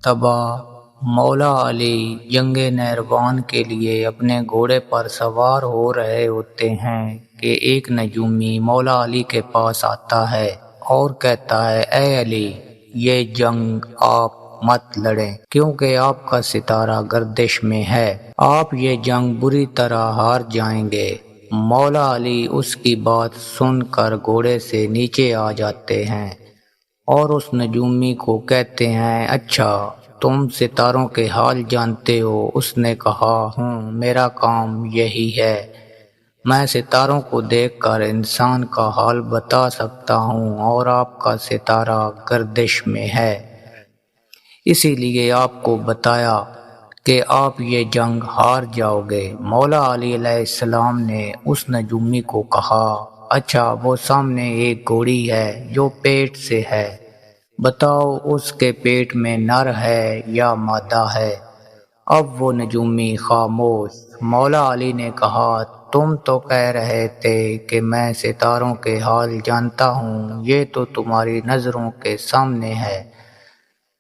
تباہ مولا علی جنگ نہروان کے لیے اپنے گھوڑے پر سوار ہو رہے ہوتے ہیں کہ ایک نجومی مولا علی کے پاس آتا ہے اور کہتا ہے، اے علی، یہ جنگ آپ مت لڑیں کیونکہ آپ کا ستارہ گردش میں ہے، آپ یہ جنگ بری طرح ہار جائیں گے۔ مولا علی اس کی بات سن کر گھوڑے سے نیچے آ جاتے ہیں اور اس نجومی کو کہتے ہیں، اچھا تم ستاروں کے حال جانتے ہو؟ اس نے کہا، میرا کام یہی ہے، میں ستاروں کو دیکھ کر انسان کا حال بتا سکتا ہوں اور آپ کا ستارہ گردش میں ہے، اسی لیے آپ کو بتایا کہ آپ یہ جنگ ہار جاؤ گے۔ مولا علی علیہ السلام نے اس نجومی کو کہا، اچھا وہ سامنے ایک گھوڑی ہے جو پیٹ سے ہے، بتاؤ اس کے پیٹ میں نر ہے یا مادہ ہے؟ اب وہ نجومی خاموش۔ مولا علی نے کہا، تم تو کہہ رہے تھے کہ میں ستاروں کے حال جانتا ہوں، یہ تو تمہاری نظروں کے سامنے ہے،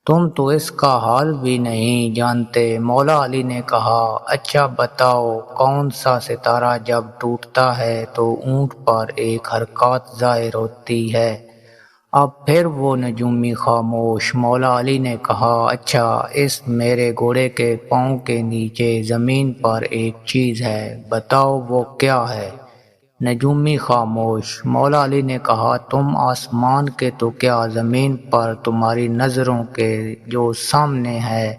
تم تو اس کا حال بھی نہیں جانتے۔ مولا علی نے کہا، اچھا بتاؤ کون سا ستارہ جب ٹوٹتا ہے تو اونٹ پر ایک حرکات ظاہر ہوتی ہے؟ اب پھر وہ نجومی خاموش۔ مولا علی نے کہا، اچھا اس میرے گھوڑے کے پاؤں کے نیچے زمین پر ایک چیز ہے، بتاؤ وہ کیا ہے؟ نجومی خاموش۔ مولا علی نے کہا، تم آسمان کے تو کیا زمین پر تمہاری نظروں کے جو سامنے ہے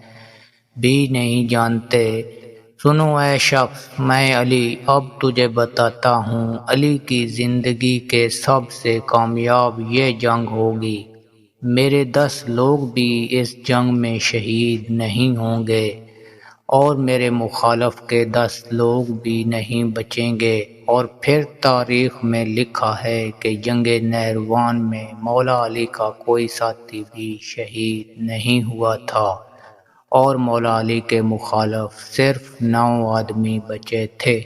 بھی نہیں جانتے۔ سنو اے شخص، میں علی اب تجھے بتاتا ہوں، علی کی زندگی کے سب سے کامیاب یہ جنگ ہوگی، میرے 10 لوگ بھی اس جنگ میں شہید نہیں ہوں گے اور میرے مخالف کے 10 لوگ بھی نہیں بچیں گے۔ اور پھر تاریخ میں لکھا ہے کہ جنگ نہروان میں مولا علی کا کوئی ساتھی بھی شہید نہیں ہوا تھا اور مولا علی کے مخالف صرف 9 آدمی بچے تھے۔